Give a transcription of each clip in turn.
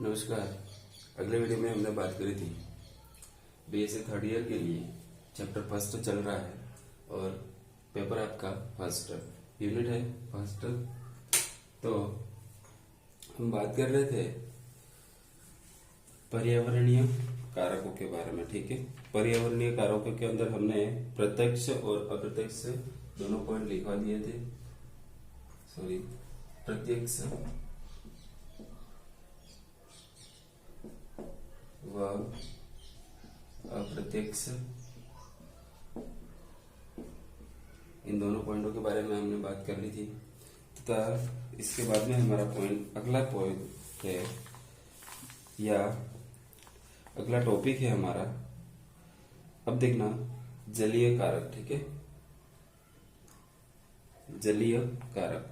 नमस्कार। अगले वीडियो में हमने बात करी थी बीएससी थर्ड ईयर के लिए चैप्टर फर्स्ट चल रहा है और पेपर आपका फर्स्ट यूनिट है फर्स्ट। तो हम बात कर रहे थे पर्यावरणीय कारकों के बारे में। ठीक है, पर्यावरणीय कारकों के अंदर हमने प्रत्यक्ष और अप्रत्यक्ष दोनों पॉइंट लिखवा दिए थे। सॉरी, प्रत्यक्ष व अप्रत्यक्ष, इन दोनों पॉइंटों के बारे में हमने बात कर ली थी। तथा इसके बाद में हमारा अगला पॉइंट है या अगला टॉपिक है हमारा, अब देखना, जलीय कारक। ठीक है, जलीय कारक।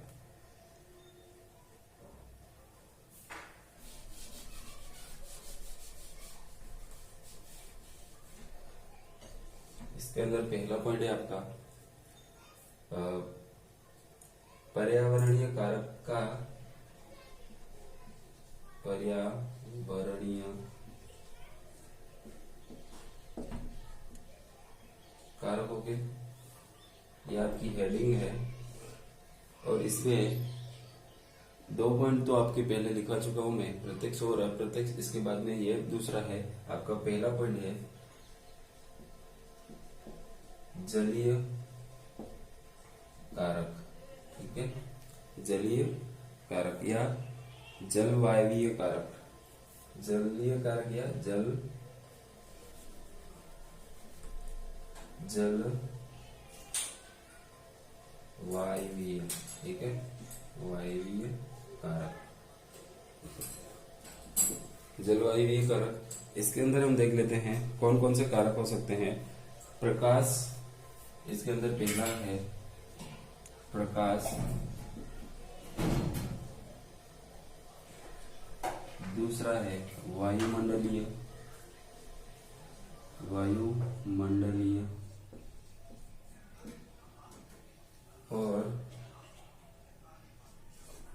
इसके अंदर पहला पॉइंट है आपका पर्यावरणीय कारक का पर्यावरणीय कारकों के, ये आपकी हेडिंग है और इसमें दो पॉइंट तो आपके पहले लिखा चुका हूं मैं, प्रत्यक्ष और अप्रत्यक्ष। इसके बाद में ये दूसरा है आपका, पहला पॉइंट है जलीय कारक। ठीक है, जलीय कारक या जलवायवीय कारक, जलीय कारक या जलवायवीय। ठीक है, वायवीय कारक, जलवायवीय कारक। इसके अंदर हम देख लेते हैं कौन कौन से कारक हो सकते हैं। प्रकाश, इसके अंदर पहला है प्रकाश, दूसरा है वायुमंडलीय, और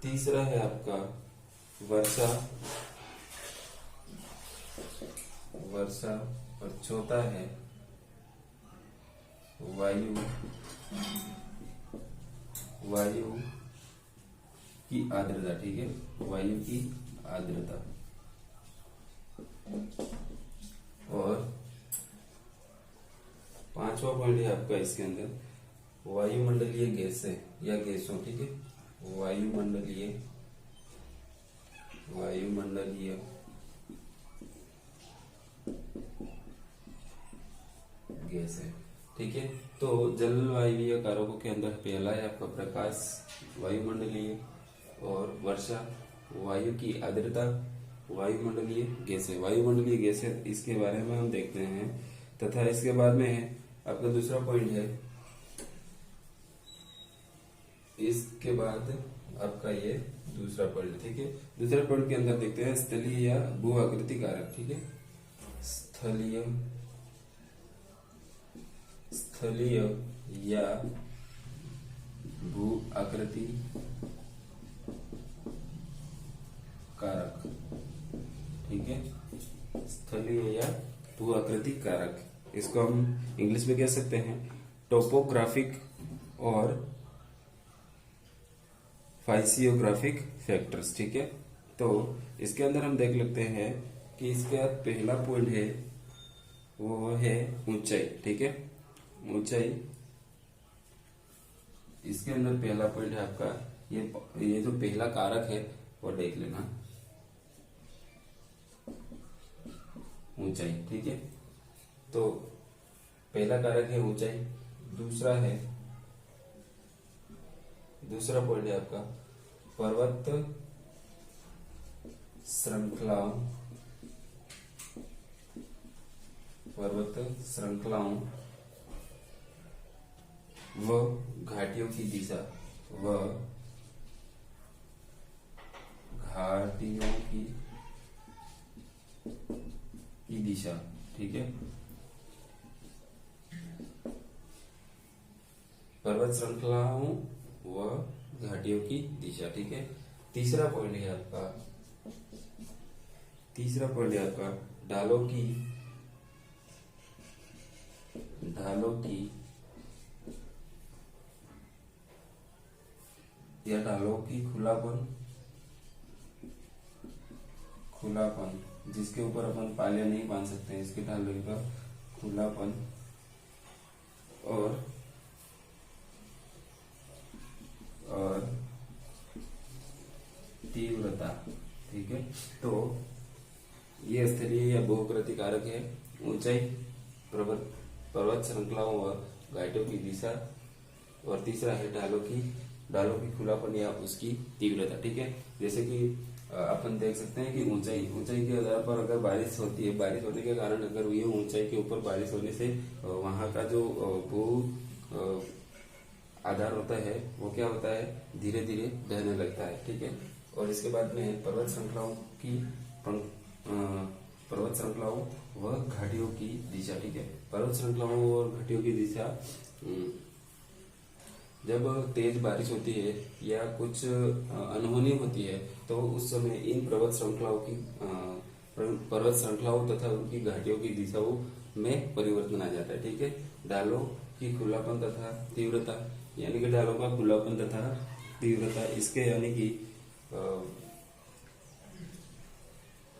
तीसरा है आपका वर्षा, और चौथा है वायु की आर्द्रता। ठीक है, वायु की आर्द्रता। और पांचवा पॉइंट है आपका इसके अंदर वायुमंडलीय गैसें या गैसों। ठीक है, वायुमंडलीय गैसें। ठीक है, तो जलवायवीय कारकों के अंदर पहला है आपका प्रकाश, वायुमंडलीय, और वर्षा, वायु की आर्द्रता, वायुमंडलीय गैसें। वायुमंडलीय गैसें, इसके बारे में हम देखते हैं। तथा इसके बाद में आपका दूसरा पॉइंट है, इसके बाद आपका ये दूसरा पॉइंट। ठीक है, दूसरे पॉइंट के अंदर देखते हैं स्थलीय या भू आकृति कारक। ठीक है, स्थलीय या भू आकृति कारक। ठीक है, स्थलीय या भू आकृति कारक, इसको हम इंग्लिश में कह सकते हैं टोपोग्राफिक और फाइसियोग्राफिक फैक्टर्स। ठीक है, तो इसके अंदर हम देख लेते हैं कि इसके बाद पहला पॉइंट है वो है ऊंचाई। ठीक है, ऊंचाई, इसके अंदर पहला पॉइंट है आपका ये जो पहला कारक है वो देख लेना, ऊंचाई। ठीक है, तो पहला कारक है ऊंचाई। दूसरा पॉइंट है आपका पर्वत श्रृंखलाओं व घाटियों की दिशा, ठीक है, पर्वत श्रृंखलाओं व घाटियों की दिशा। ठीक है, तीसरा पॉइंट है आपका तीसरा पॉइंट है आपका ढालों की या ढालों की खुलापन जिसके ऊपर अपन पालिया नहीं बांध सकते हैं, इसके ढालों का खुलापन और तीव्रता। ठीक है, तो ये स्थलीय या बहुकृति कारक है। ऊंचाई, पर्वत श्रृंखलाओं व घाटियों की दिशा, और तीसरा है ढालों की खुलापन या उसकी तीव्रता। ठीक है, जैसे कि अपन देख सकते हैं कि ऊंचाई के आधार पर अगर बारिश होती है, बारिश होने के कारण अगर ये ऊंचाई के ऊपर बारिश होने से वहां का जो भू आधार होता है वो क्या होता है, धीरे धीरे ढहने लगता है। ठीक है, और इसके बाद में पर्वत श्रृंखलाओं व घाटियों की दिशा। ठीक है, पर्वत श्रृंखलाओं और घाटियों की दिशा, जब तेज बारिश होती है या कुछ अनहोनी होती है तो उस समय इन पर्वत श्रृंखलाओं तथा उनकी घाटियों की दिशाओं में परिवर्तन आ जाता है। ठीक है, ढालों की खुलापन तथा तीव्रता, यानी कि ढालों का खुलापन तथा तीव्रता, इसके यानी कि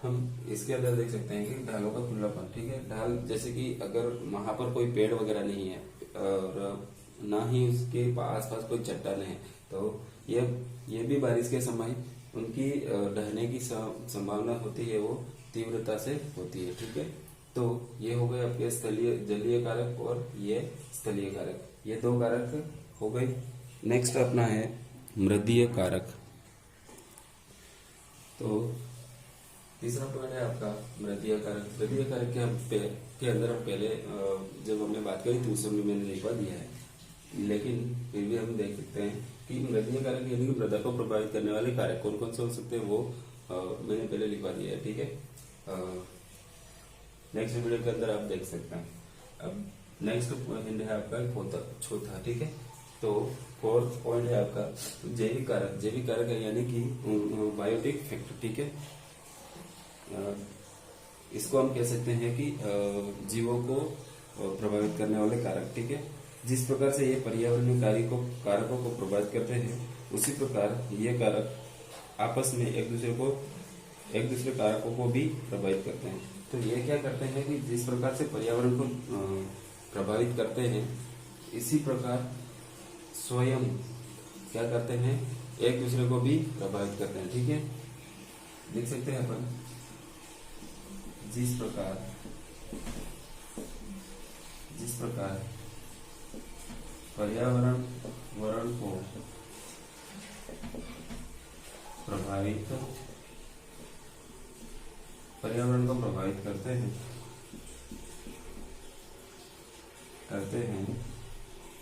हम इसके अंदर देख सकते हैं कि ढालों का खुलापन। ठीक है, ढाल जैसे कि अगर वहां पर कोई पेड़ वगैरह नहीं है और ना ही उसके आसपास कोई चट्टान है, तो ये भी बारिश के समय उनकी ढहने की संभावना होती है, वो तीव्रता से होती है। ठीक है, तो ये हो गए आपके जलीय कारक और ये स्थलीय कारक, ये दो कारक हो गए। नेक्स्ट अपना है मृदीय कारक। तो तीसरा पॉइंट है आपका मृदीय कारक। मृदीय कारक के अंदर हम पहले जब हमने बात करी थी उस समय मैंने लिखवा दिया है, लेकिन फिर भी हम देख सकते हैं कि मृदीय कारक यानी कि मृदा को प्रभावित करने वाले कारक कौन कौन से हो सकते हैं वो मैंने पहले लिखवा दिया है। ठीक है, नेक्स्ट वीडियो के अंदर आप देख सकते हैं। अब नेक्स्ट पॉइंट है आपका चौथा। ठीक है, तो फोर्थ पॉइंट है आपका जैविक कारक। जैविक कारक है यानी कि बायोटिक फैक्टर। ठीक है, इसको हम कह सकते हैं कि जीवों को प्रभावित करने वाले कारक। ठीक है, जिस प्रकार से ये पर्यावरणीय कारकों को प्रभावित करते हैं, उसी प्रकार ये कारक आपस में एक दूसरे कारकों को भी प्रभावित करते हैं। तो ये क्या करते हैं कि जिस प्रकार से पर्यावरण को प्रभावित करते हैं, इसी प्रकार स्वयं क्या करते हैं, एक दूसरे को भी प्रभावित करते हैं। ठीक है, देख सकते हैं अपन, जिस प्रकार पर्यावरण को प्रभावित करते हैं, उसी प्रकार यह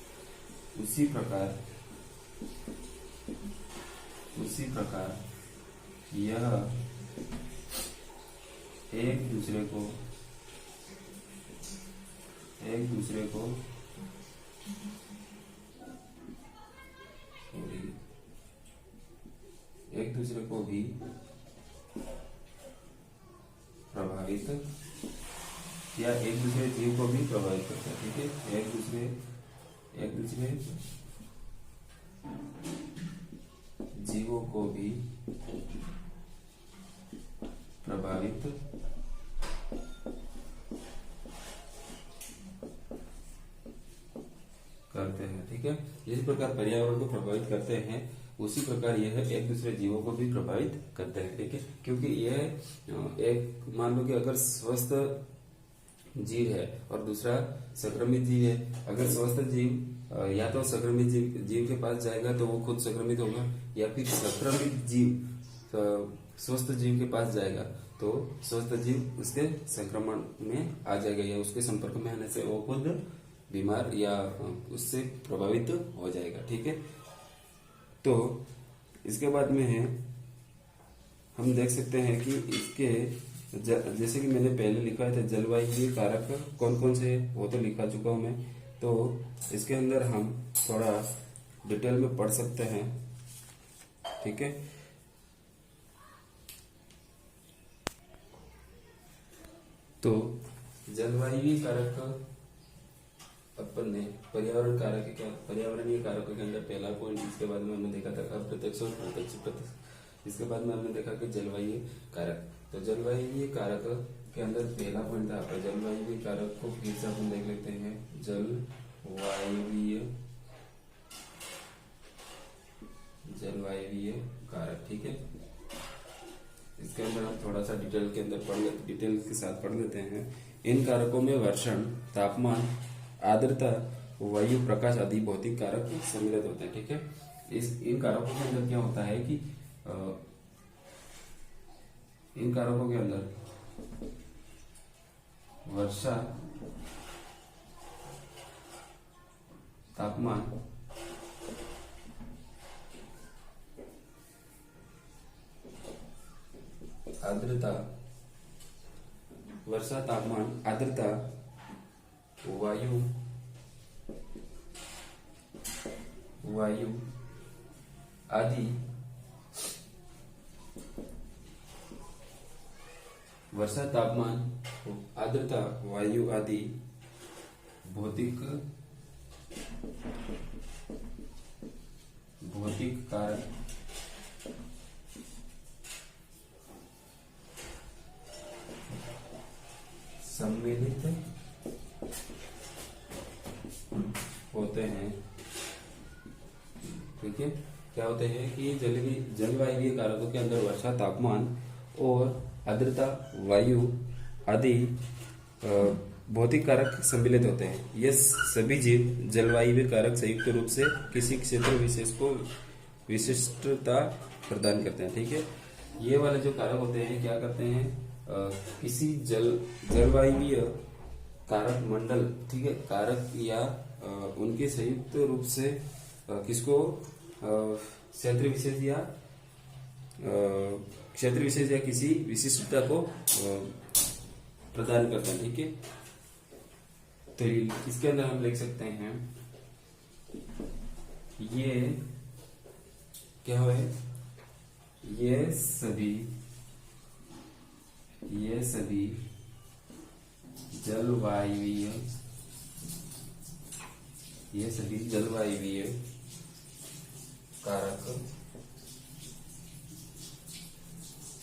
एक दूसरे को भी प्रभावित या एक दूसरे जीव को भी प्रभावित करता है। ठीक है, एक दूसरे जीवों को भी प्रभावित करते हैं। ठीक है, इसी प्रकार पर्यावरण को प्रभावित करते हैं, उसी प्रकार यह एक दूसरे जीवों को भी प्रभावित करते हैं। ठीक है, क्योंकि यह एक मान लो कि अगर स्वस्थ जीव है और दूसरा संक्रमित जीव है, अगर स्वस्थ जीव या तो संक्रमित जीव के पास जाएगा तो वो खुद संक्रमित होगा, या फिर संक्रमित जीव स्वस्थ जीव के पास जाएगा तो स्वस्थ जीव उसके संक्रमण में आ जाएगा, या उसके संपर्क में आने से वो खुद बीमार या उससे प्रभावित हो जाएगा। ठीक है, तो इसके बाद में है, हम देख सकते हैं कि इसके जैसे कि मैंने पहले लिखा था जलवायु कारक कौन कौन से, वो तो लिखा चुका हूं मैं, तो इसके अंदर हम थोड़ा डिटेल में पढ़ सकते हैं। ठीक है, तो जलवायु कारक अपन ने पर्यावरणीय कारकों के अंदर पहला पॉइंट, इसके बाद में हमने देखा था अप्रत्यक्ष और प्रत्यक्ष। इसके बाद में हमने देखा कि जलवायु कारक। तो जलवायु कारक के अंदर पहला पॉइंट था आपका जलवायु कारक को फिर से अपन देख लेते हैं। जलवायु कारक, ठीक है। इसके अंदर हम थोड़ा सा डिटेल के साथ पढ़ लेते हैं। इन कारकों में वर्षण, तापमान, आर्द्रता, वायु, प्रकाश आदि भौतिक कारक सम्मिलित होते हैं, ठीक है। इन कारकों के अंदर क्या होता है कि इन कारकों के अंदर वर्षा, तापमान, आर्द्रता, वायु आदि वर्षा, तापमान, आर्द्रता, वायु आदि भौतिक कारक सम्मिलित होते हैं, ठीक है। क्या होते हैं कि जलवायु कारकों के अंदर वर्षा, तापमान और आर्द्रता, वायु आदि भौतिक कारक सम्मिलित होते हैं। ये सभी जीव जलवायु कारक संयुक्त रूप से किसी क्षेत्र विशेष को विशिष्टता प्रदान करते हैं, ठीक है। ये वाले जो कारक होते हैं क्या करते हैं, किसी जलवायु कारक मंडल, ठीक है, कारक या उनके संयुक्त रूप से किसको क्षेत्र विशेष या किसी विशिष्टता को प्रदान करता है, ठीक है। तो इसके अंदर हम लिख सकते हैं ये क्या है, ये सभी जलवायु कारक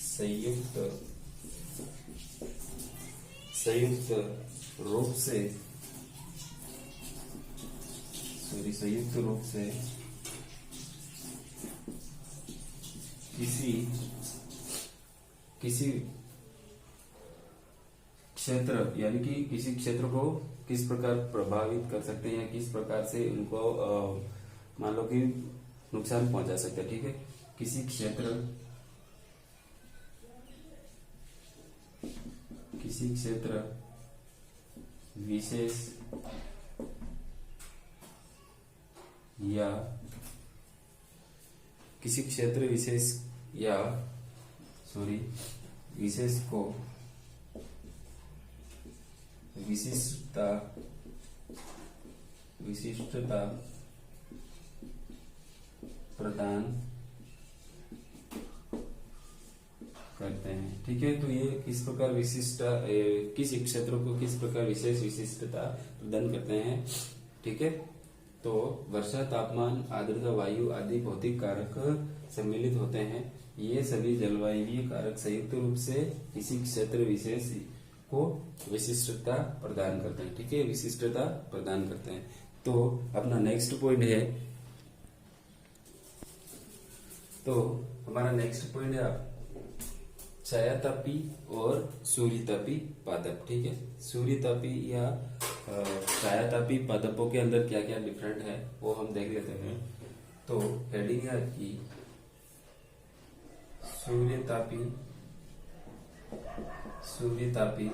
संयुक्त रूप से किसी क्षेत्र यानी कि किसी क्षेत्र को किस प्रकार प्रभावित कर सकते हैं या किस प्रकार से उनको मान लो कि नुकसान पहुंचा सकते हैं, ठीक है। किसी क्षेत्र विशेष या विशेष को विशिष्टता प्रदान करते हैं, ठीक है। तो ये किस प्रकार किस क्षेत्र को किस प्रकार विशिष्टता प्रदान करते हैं, ठीक है। तो वर्षा, तापमान, आर्द्रता, वायु आदि भौतिक कारक सम्मिलित होते हैं। ये सभी जलवायु कारक संयुक्त रूप से किसी क्षेत्र विशेष को विशिष्टता प्रदान करते हैं, ठीक है, विशिष्टता प्रदान करते हैं। तो अपना नेक्स्ट पॉइंट है, तो हमारा नेक्स्ट पॉइंट है छायातापी और सूर्यतापी पादप, ठीक है। सूर्यतापी या छायातापी पादपों के अंदर क्या क्या डिफरेंट है वो हम देख लेते हैं। तो हेडिंग है आपकी सूर्यतापी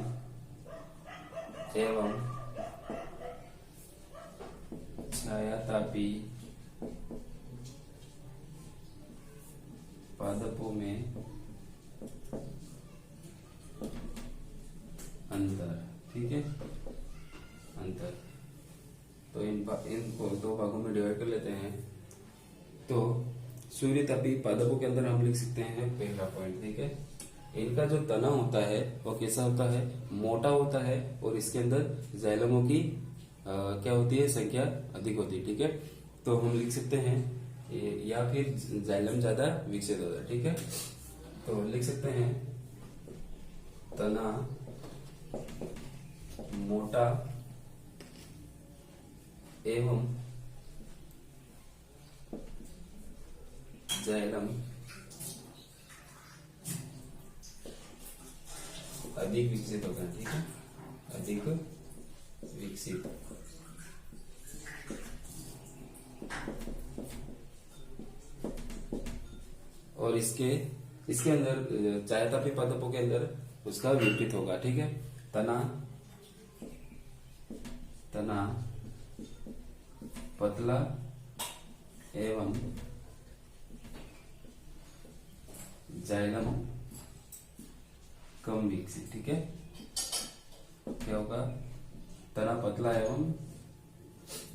एवं छायातापी पादपों में अंतर, ठीक है, अंतर। तो इनको दो भागों में डिवाइड कर लेते हैं। तो सूर्यतापी पादपों के अंदर हम लिख सकते हैं पहला पॉइंट, ठीक है, इनका जो तना होता है वो कैसा होता है, मोटा होता है, और इसके अंदर जाइलमों की क्या होती है, संख्या अधिक होती है। ठीक है, तो हम लिख सकते हैं या फिर जाइलम ज्यादा विकसित होता है। ठीक है, तो लिख सकते हैं तना मोटा एवं जाइलम अधिक विकसित होता है। ठीक है, अधिक विकसित। और इसके अंदर चायतापी पादपों के अंदर उसका विपरीत होगा। ठीक है, तना पतला एवं जाइलम कम विकसित। ठीक है, क्या होगा, तना पतला एवं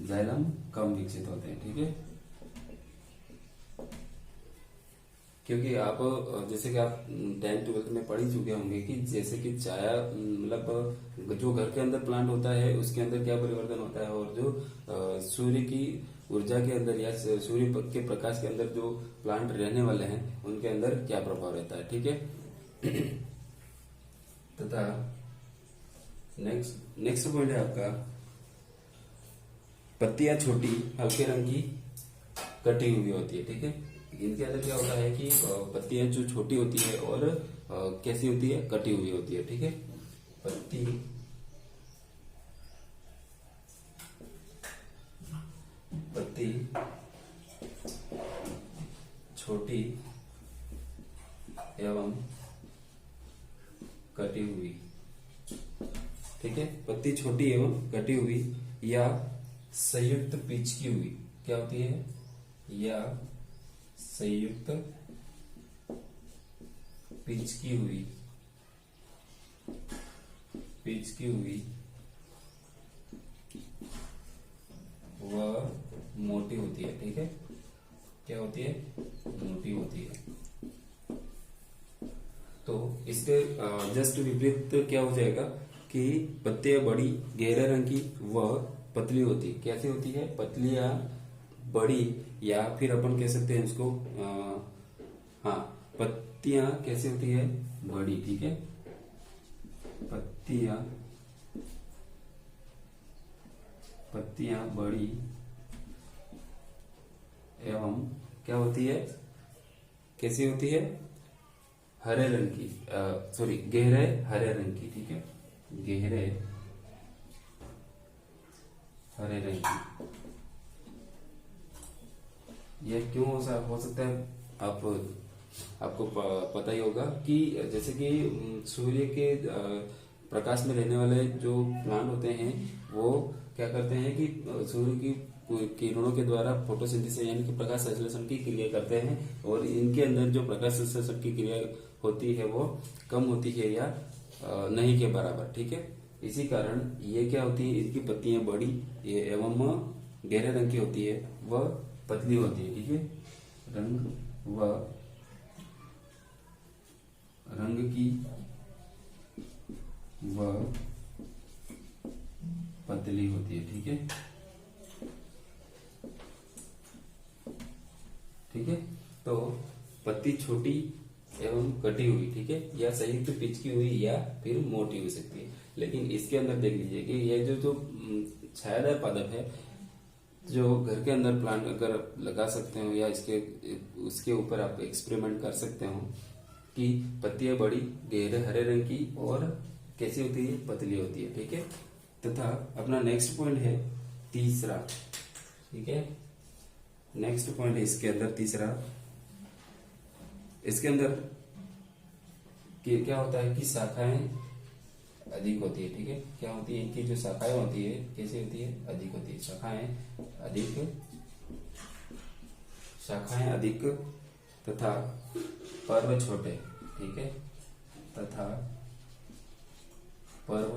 जाइलम कम विकसित होते हैं। ठीक है, क्योंकि आप जैसे कि आप 10th-12th में पढ़ ही चुके होंगे कि जैसे कि छाया मतलब जो घर के अंदर प्लांट होता है उसके अंदर क्या परिवर्तन होता है, और जो सूर्य की ऊर्जा के अंदर या सूर्य के प्रकाश के अंदर जो प्लांट रहने वाले हैं उनके अंदर क्या प्रभाव रहता है। ठीक है, तथा नेक्स्ट पॉइंट है आपका पत्तियां छोटी हल्के रंग की कटी हुई होती है। ठीक है, इनके अंदर क्या होता है कि पत्तियां जो छोटी होती है और कैसी होती है, कटी हुई होती है। ठीक है, पत्ती छोटी एवं कटी हुई। ठीक है, पत्ती छोटी एवं कटी हुई या संयुक्त पिचकी हुई क्या होती है, या संयुक्त पिचकी हुई वह मोटी होती है। ठीक है, क्या होती है, मोटी होती है। तो इसके जस्ट विपरीत क्या हो जाएगा कि पत्तियां बड़ी गहरे रंग की वह पतली होती है। कैसी होती है, पतलियां बड़ी, या फिर अपन कह सकते हैं इसको हाँ, पत्तियां कैसी होती है, बड़ी। ठीक है, पत्तियां बड़ी एवं क्या होती है, कैसी होती है, हरे रंग की, सॉरी गहरे हरे रंग की। ठीक है, गहरे हरे रंग की। यह क्यों हो सकता है, आपको पता ही होगा कि जैसे कि सूर्य के प्रकाश में रहने वाले जो प्लांट होते हैं वो क्या करते हैं कि सूर्य की किरणों के द्वारा फोटोसिंथेसिस यानी कि प्रकाश संश्लेषण की क्रिया करते हैं, और इनके अंदर जो प्रकाश संश्लेषण की क्रिया होती है वो कम होती है या नहीं के बराबर। ठीक है, इसी कारण ये क्या होती है, इसकी पत्तियां बड़ी एवं गहरे रंग की होती है, वह पतली होती है। ठीक है, रंग की वह पतली होती है। ठीक है, ठीक है, तो पत्ती छोटी एवं कटी हुई, ठीक है, या संयुक्त पिचकी हुई या फिर मोटी हो सकती है। लेकिन इसके अंदर देख लीजिए कि ये जो छायादार पादप है जो घर के अंदर प्लांट अगर लगा सकते हो या उसके ऊपर आप एक्सपेरिमेंट कर सकते हो कि पत्तियां बड़ी गहरे हरे रंग की और कैसी होती है, पतली होती है। ठीक है, तथा अपना नेक्स्ट पॉइंट है तीसरा। ठीक है, नेक्स्ट पॉइंट है इसके अंदर तीसरा। इसके अंदर क्या होता है कि शाखाएं अधिक होती है। ठीक है, क्या होती है, इनकी जो शाखाएं होती है कैसी होती है, अधिक होती है। शाखाएं अधिक तथा पर्व छोटे। ठीक है, तथा पर्व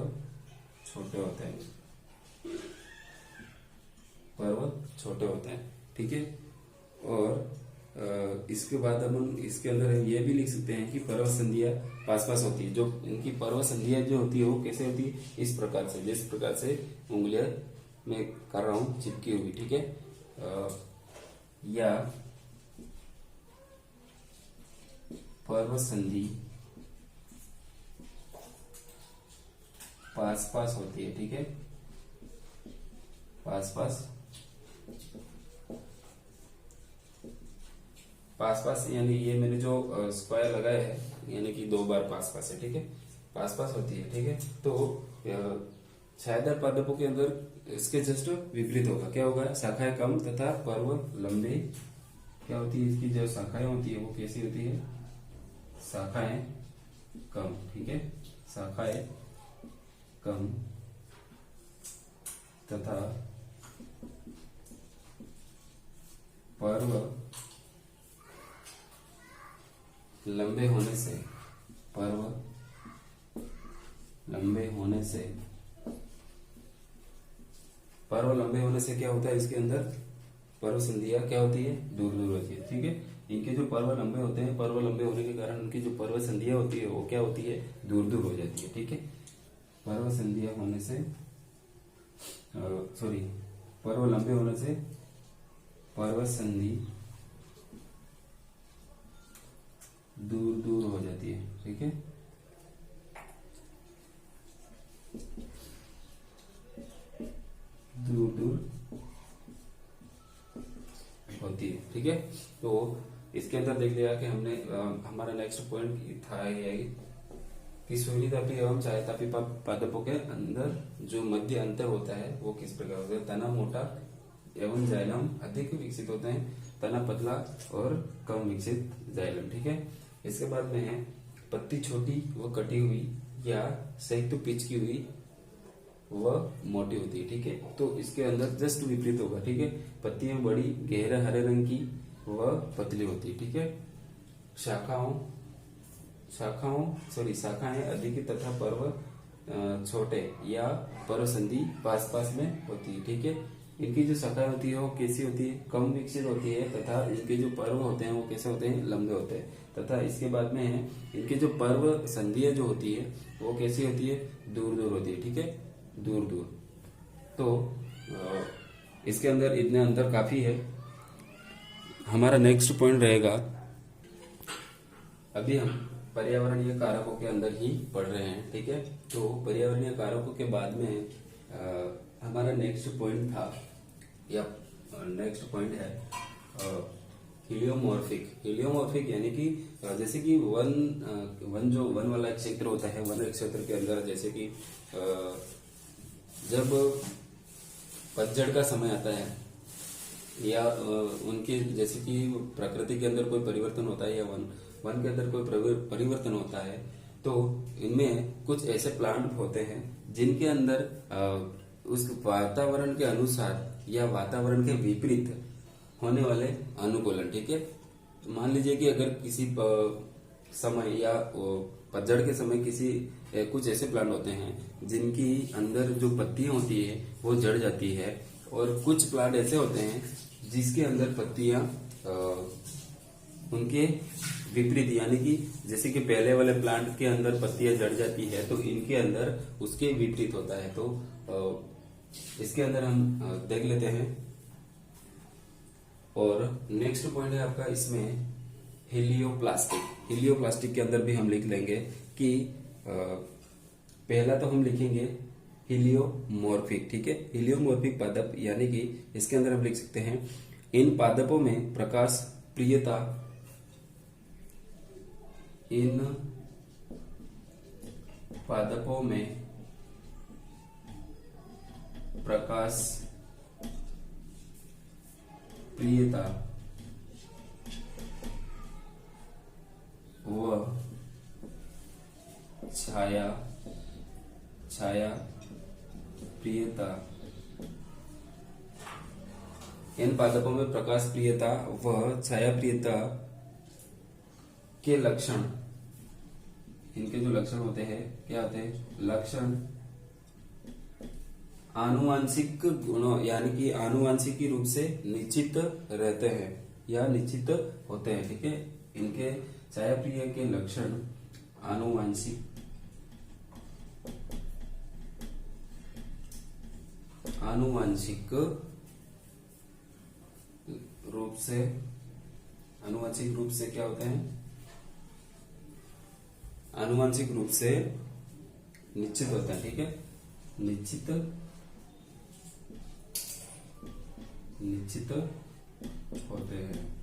छोटे होते हैं, ठीक है, और इसके बाद अपन इसके अंदर ये भी लिख सकते हैं कि पर्वत संधियां पास पास होती है। जो इनकी पर्वत संधियां जो होती है वो कैसे होती है, इस प्रकार से, जिस प्रकार से उंगलियां मैं कर रहा हूं चिपकी हुई, ठीक है। या पर्वत संधि पास पास होती है, ठीक है, पास पास पास पास, यानी ये मैंने जो स्क्वायर लगाया है यानी कि 2 बार पास पास है, ठीक है, पास पास होती है, ठीक है। तो छायादार पादपों के अंदर इसके जस्ट विपरीत होगा, क्या होगा, शाखाएं कम तथा पर्व लंबे। क्या होती है, इसकी जो शाखाएं होती है वो कैसी होती है, शाखाएं कम, ठीक है, शाखाएं कम तथा पर्व लंबे होने से, पर्व लंबे होने से, पर्व लंबे होने से क्या होता है, इसके अंदर पर्व संधियां क्या होती है, दूर दूर होती है, ठीक है। इनके जो पर्व लंबे होते हैं, पर्व लंबे होने के कारण उनकी जो पर्व संधियां होती है वो क्या होती है, दूर दूर हो जाती है, ठीक है। पर्व संधियां होने से पर्व लंबे होने से पर्व संधि दूर दूर हो जाती है, ठीक है। दूर दूर होती है, ठीक है। तो इसके अंदर देख लिया कि हमने हमारा नेक्स्ट पॉइंट था ये कि सूर्यतापी एवं छायातापी पादपों के अंदर जो मध्य अंतर होता है वो किस प्रकार होता है। तना मोटा एवं जाइलम अधिक विकसित होते हैं, तना पतला और कम विकसित जाइलम, ठीक है। इसके बाद में है पत्ती छोटी व कटी हुई या संयुक्त पिच की हुई वह मोटी होती है, ठीक है। तो इसके अंदर जस्ट विपरीत होगा, ठीक है। पत्तियां बड़ी गहरे हरे रंग की व पतली होती है, ठीक है। शाखाएं अधिक तथा पर्व छोटे या पर्व संधि पास पास में होती है, ठीक है। इनकी जो शाखाएं होती है वो कैसी होती है, कम विकसित होती है तथा इनके जो पर्व होते हैं वो कैसे होते हैं, लंबे होते हैं। तथा इसके बाद में है इनके जो पर्व संधियां जो होती है वो कैसी होती है, दूर दूर होती है, ठीक है, दूर दूर। तो इसके अंदर इतने अंतर काफी है। हमारा नेक्स्ट पॉइंट रहेगा, अभी हम पर्यावरणीय कारकों के अंदर ही पढ़ रहे हैं, ठीक है। तो पर्यावरणीय कारकों के बाद में हमारा नेक्स्ट पॉइंट था या नेक्स्ट पॉइंट है हीलियोमॉर्फिक यानी कि जैसे कि वन वाला क्षेत्र होता है, वन क्षेत्र के अंदर जैसे कि जब पतझड़ का समय आता है या उनके जैसे कि प्रकृति के अंदर कोई परिवर्तन होता है या वन के अंदर कोई परिवर्तन होता है, तो इनमें कुछ ऐसे प्लांट होते हैं जिनके अंदर उस वातावरण के अनुसार या वातावरण के विपरीत होने वाले अनुकूलन, ठीक है। मान लीजिए कि अगर किसी समय या पतझड़ के समय कुछ ऐसे प्लांट होते हैं जिनकी अंदर जो पत्तियां होती है वो जड़ जाती है, और कुछ प्लांट ऐसे होते हैं जिसके अंदर पत्तियां उनके विपरीत, यानी कि जैसे कि पहले वाले प्लांट के अंदर पत्तियां जड़ जाती है तो इनके अंदर उसके विपरीत होता है। तो इसके अंदर हम देख लेते हैं। और नेक्स्ट पॉइंट है आपका इसमें हीलियोप्लास्टिक के अंदर भी हम लिख लेंगे कि पहला तो हम लिखेंगे हीलियोमॉर्फिक, ठीक है। हीलियोमॉर्फिक पादप यानी कि इसके अंदर हम लिख सकते हैं इन पादपों में प्रकाश प्रियता, इन पादपों में प्रकाश प्रियता व छाया प्रियता, इन पादपों में प्रकाश प्रियता व छाया प्रियता के लक्षण, इनके जो लक्षण होते हैं क्या होते हैं, लक्षण आनुवांशिक गुणों यानी कि आनुवांशिक रूप से निश्चित रहते हैं, या निश्चित होते हैं। ठीक है, इनके छायाप्रिय के लक्षण आनुवांशिक रूप से क्या होते हैं, आनुवांशिक रूप से निश्चित होते हैं। ठीक है, निश्चित होते हैं,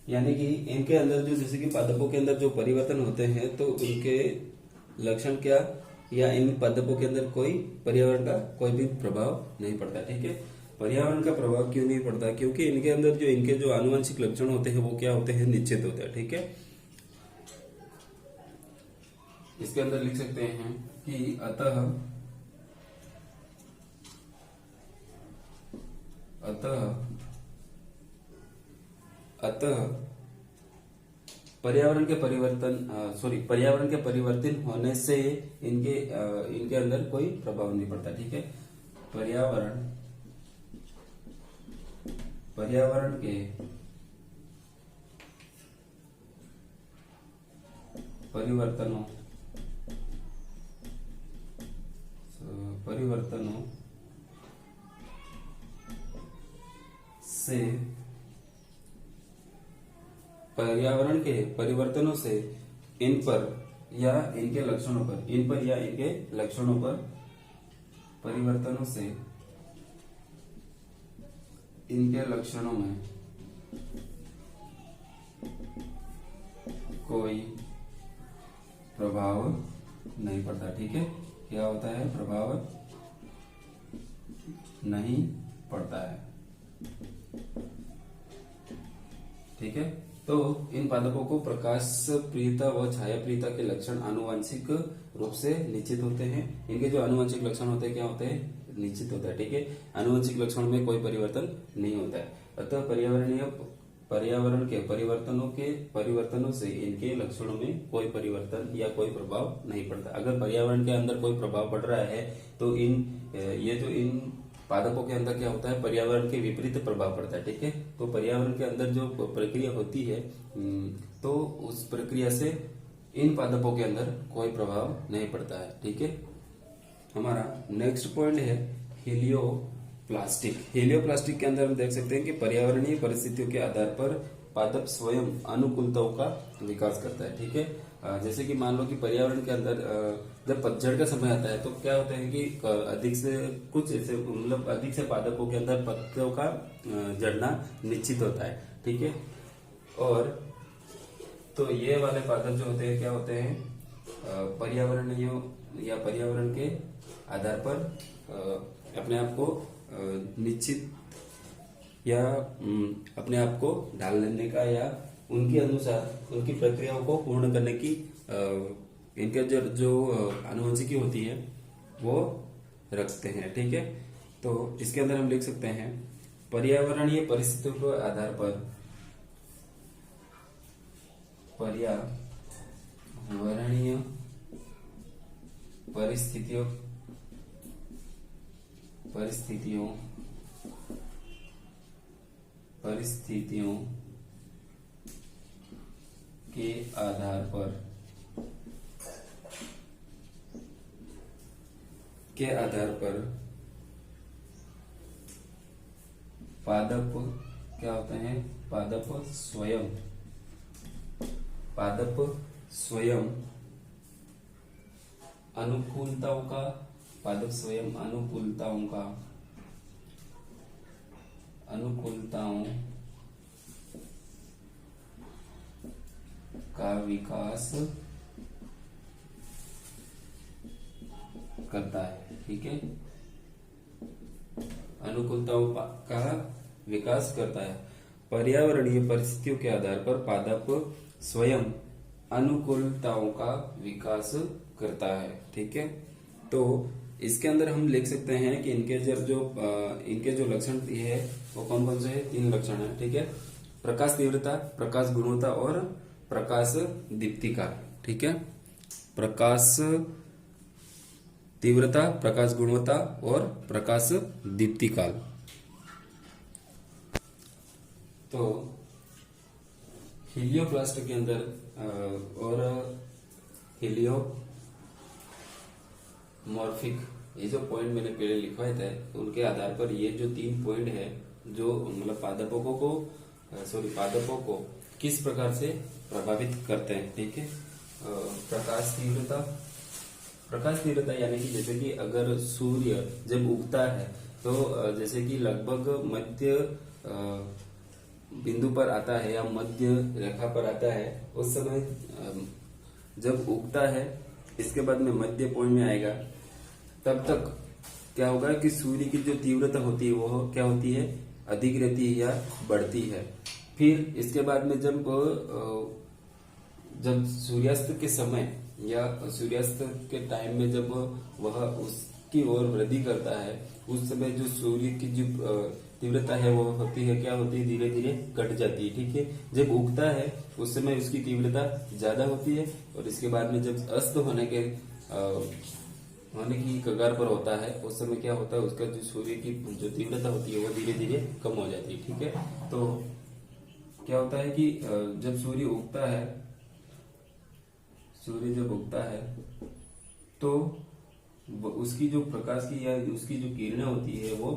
यानी कि इनके अंदर जो, जैसे कि पादपों के अंदर जो परिवर्तन होते हैं तो उनके लक्षण क्या, या इन पादपों के अंदर कोई पर्यावरण का कोई भी प्रभाव नहीं पड़ता। ठीक है, पर्यावरण का प्रभाव क्यों नहीं पड़ता, क्योंकि इनके अंदर जो इनके जो आनुवंशिक लक्षण होते हैं वो क्या होते हैं, निश्चित होते हैं। ठीक है, इसके अंदर लिख सकते हैं कि अतः पर्यावरण के परिवर्तन होने से इनके अंदर कोई प्रभाव नहीं पड़ता। ठीक है, पर्यावरण के परिवर्तनों से पर्यावरण के परिवर्तनों से इन पर या इनके लक्षणों पर, परिवर्तनों से इनके लक्षणों में कोई प्रभाव नहीं पड़ता। ठीक है, क्या होता है, प्रभाव नहीं पड़ता है। ठीक है, तो इन पादपों को प्रकाश प्रियता व छाया प्रियता के लक्षण आनुवंशिक रूप से निश्चित होते हैं। इनके जो आनुवंशिक लक्षण होते हैं क्या होते हैं, निश्चित होता है। ठीक है, आनुवंशिक लक्षण में कोई परिवर्तन नहीं होता है। अतः पर्यावरण के परिवर्तनों से इनके लक्षणों में कोई परिवर्तन या कोई प्रभाव नहीं पड़ता। अगर पर्यावरण के अंदर कोई प्रभाव पड़ रहा है तो इन पादपों के अंदर क्या होता है, पर्यावरण के विपरीत प्रभाव पड़ता है। ठीक है, तो पर्यावरण के अंदर जो प्रक्रिया होती है तो उस प्रक्रिया से इन पादपों के अंदर कोई प्रभाव नहीं पड़ता है। ठीक है, हमारा नेक्स्ट पॉइंट है हेलियोप्लास्टिक के अंदर हम देख सकते हैं कि पर्यावरणीय परिस्थितियों के आधार पर पादप स्वयं अनुकूलताओं का विकास करता है। ठीक है, जैसे कि मान लो कि पर्यावरण के अंदर जब पतझड़ का समय आता है तो क्या होता है कि अधिक से पादपों के अंदर पत्तों का झड़ना निश्चित होता है। ठीक है, और तो ये वाले पादप जो होते हैं क्या होते हैं, पर्यावरण के आधार पर अपने आप को निश्चित या अपने आप को ढाल लेने का या उनके अनुसार उनकी प्रक्रियाओं को पूर्ण करने की इनके जो आनुवंशिकी होती है वो रखते हैं। ठीक है, तो इसके अंदर हम लिख सकते हैं पर्यावरणीय परिस्थितियों के आधार पर पर्यावरणीय परिस्थितियों के आधार पर पादप क्या होते हैं, पादप स्वयं अनुकूलताओं का विकास करता है। ठीक है, अनुकूलताओं का विकास करता है। पर्यावरणीय परिस्थितियों के आधार पर पादप स्वयं अनुकूलताओं का विकास करता है। ठीक है, तो इसके अंदर हम लिख सकते हैं कि इनके जो लक्षण है वो कौन कौन से है, 3 लक्षण है। ठीक है, प्रकाश तीव्रता, प्रकाश गुणवत्ता और प्रकाश दीप्तिकाल। ठीक है, प्रकाश तीव्रता, प्रकाश गुणवत्ता और प्रकाश दीप्तिकाल। तो हीलियोप्लास्ट के अंदर और हीलियोमॉर्फिक, ये जो पॉइंट मैंने पहले लिखवाए थे उनके आधार पर ये जो 3 पॉइंट है जो मतलब पादपों को किस प्रकार से प्रभावित करते हैं। ठीक है, प्रकाश तीव्रता यानी कि जैसे कि अगर सूर्य जब उगता है तो जैसे कि लगभग मध्य बिंदु पर आता है या मध्य रेखा पर आता है, उस समय जब उगता है इसके बाद में मध्य पॉइंट में आएगा, तब तक क्या होगा कि सूर्य की जो तीव्रता होती है वो क्या होती है, अधिक रहती है या बढ़ती है। फिर इसके बाद में जब सूर्यास्त के समय या सूर्यास्त के टाइम में जब वह उसकी ओर वृद्धि करता है, उस समय जो सूर्य की जो तीव्रता है वो होती है क्या होती है, धीरे धीरे घट जाती है। ठीक है, जब उगता है उस समय उसकी तीव्रता ज्यादा होती है और इसके बाद में जब अस्त होने की कगार पर होता है उस समय क्या होता है, उसका जो सूर्य की जो तीव्रता होती है वो धीरे धीरे कम हो जाती है। ठीक है, तो क्या होता है कि जब सूर्य उगता है तो उसकी जो प्रकाश की या उसकी जो किरणें होती है वो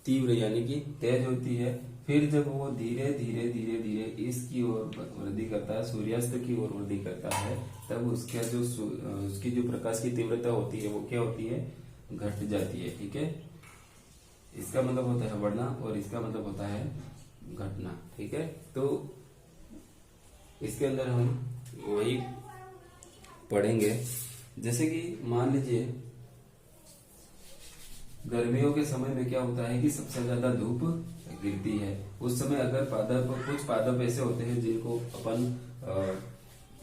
तीव्र यानी कि तेज होती है। फिर जब वो धीरे धीरे इसकी ओर वृद्धि करता है, सूर्यास्त की ओर वृद्धि करता है, तब उसकी जो प्रकाश की तीव्रता होती है वो क्या होती है, घट जाती है। ठीक है, इसका मतलब होता है बढ़ना और इसका मतलब होता है घटना। ठीक है, तो इसके अंदर हम वही पढ़ेंगे, जैसे कि मान लीजिए गर्मियों के समय में क्या होता है कि सबसे ज्यादा धूप गिरती है। उस समय अगर कुछ पादप ऐसे होते हैं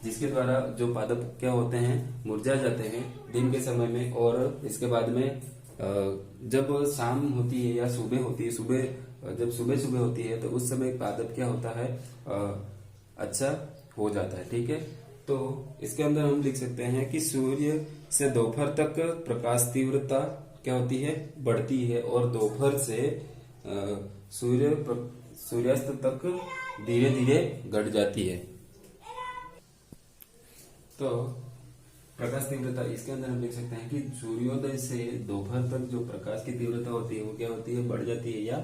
जिसके द्वारा जो पादप क्या होते हैं, मुरझा जाते हैं दिन के समय में, और इसके बाद में जब शाम होती है या सुबह होती है, जब सुबह होती है तो उस समय पादप क्या होता है, अच्छा हो जाता है। ठीक है, तो इसके अंदर हम लिख सकते हैं कि सूर्य से दोपहर तक प्रकाश तीव्रता क्या होती है, बढ़ती है, और दोपहर से सूर्यास्त तक धीरे धीरे घट जाती है। तो प्रकाश तीव्रता इसके अंदर हम लिख सकते हैं कि सूर्योदय से दोपहर तक जो प्रकाश की तीव्रता होती है वो क्या होती है, बढ़ जाती है या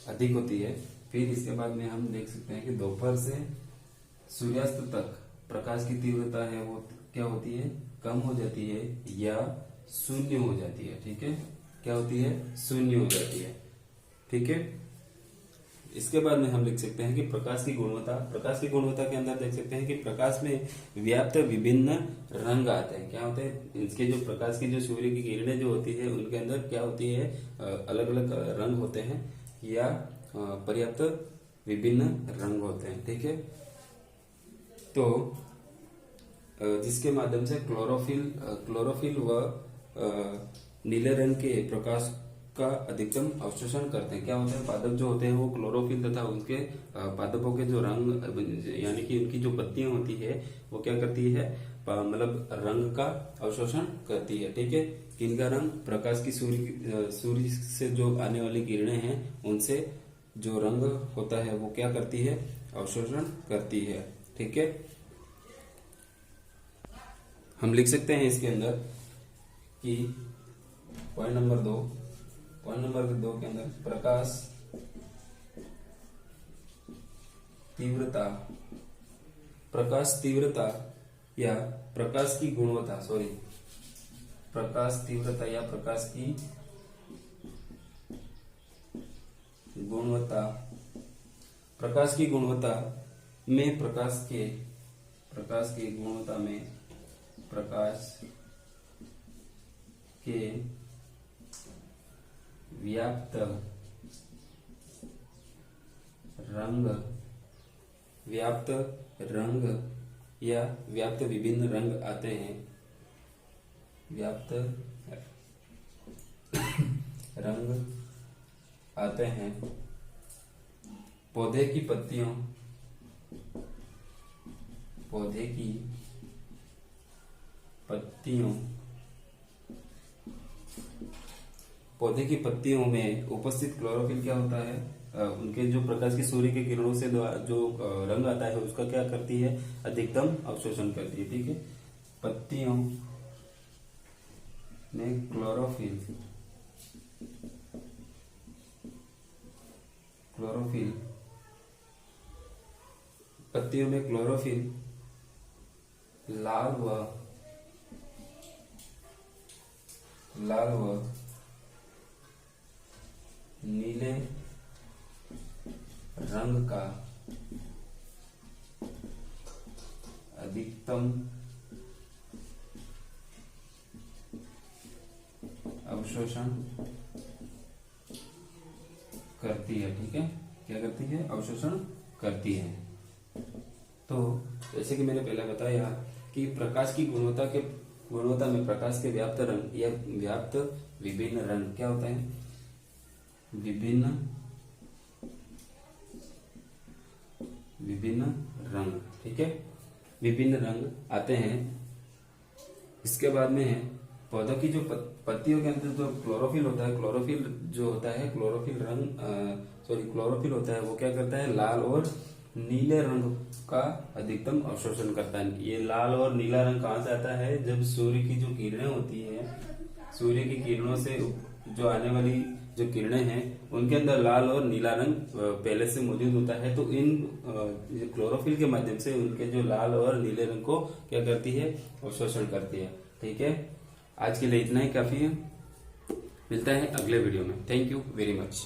अधिक होती है। फिर इसके बाद में हम देख सकते हैं कि दोपहर से सूर्यास्त तक प्रकाश की तीव्रता है वो क्या होती है, कम हो जाती है या शून्य हो जाती है। ठीक है, क्या होती है, शून्य हो जाती है। ठीक है, इसके बाद में हम लिख सकते हैं कि प्रकाश की गुणवत्ता के अंदर देख सकते हैं कि प्रकाश में व्याप्त विभिन्न रंग आते हैं। क्या होते हैं, इसके जो प्रकाश की जो सूर्य की किरणें जो होती है उनके अंदर क्या होती है, अलग अलग रंग होते हैं या पर्याप्त विभिन्न रंग होते हैं। ठीक है, तो जिसके माध्यम से क्लोरोफिल व नीले रंग के प्रकाश का अधिकतम अवशोषण करते हैं। क्या होता है, पादप जो होते हैं वो क्लोरोफिल तथा उनके पादपों के जो रंग यानी कि उनकी जो पत्तियां होती है वो क्या करती है, मतलब रंग का अवशोषण करती है। ठीक है, किनका रंग, प्रकाश की सूर्य से जो आने वाली किरणें हैं उनसे जो रंग होता है वो क्या करती है, अवशोषण करती है। ठीक है, हम लिख सकते हैं इसके अंदर कि पॉइंट नंबर 2 के अंदर प्रकाश तीव्रता या प्रकाश की गुणवत्ता में प्रकाश के व्याप्त रंग या व्याप्त विभिन्न रंग आते हैं। पौधे की पत्तियों में उपस्थित क्लोरोफिल क्या होता है, उनके जो प्रकाश की सूर्य के किरणों से जो रंग आता है उसका क्या करती है, अधिकतम अवशोषण करती है। ठीक है, पत्तियों में क्लोरोफिल पत्तियों में क्लोरोफिल लाल व नीले रंग का अधिकतम अवशोषण करती है। ठीक है, क्या करती है, अवशोषण करती है। तो जैसे कि मैंने पहले बताया कि प्रकाश की गुणवत्ता में प्रकाश के व्याप्त रंग या व्याप्त विभिन्न रंग क्या होता है, विभिन्न रंग। ठीक है, विभिन्न रंग आते हैं। इसके बाद में है पौधों की जो पत्तियों के अंदर जो क्लोरोफिल होता है, क्लोरोफिल होता है वो क्या करता है, लाल और नीले रंग का अधिकतम अवशोषण करता है। ये लाल और नीला रंग कहाँ से आता है, जब सूर्य की जो किरणें होती है, सूर्य की किरणों से जो आने वाली जो किरणें हैं उनके अंदर लाल और नीला रंग पहले से मौजूद होता है। तो इन क्लोरोफिल के माध्यम से उनके जो लाल और नीले रंग को क्या करती है, अवशोषण करती है। ठीक है, आज के लिए इतना ही काफी है। मिलता है अगले वीडियो में। Thank you very much.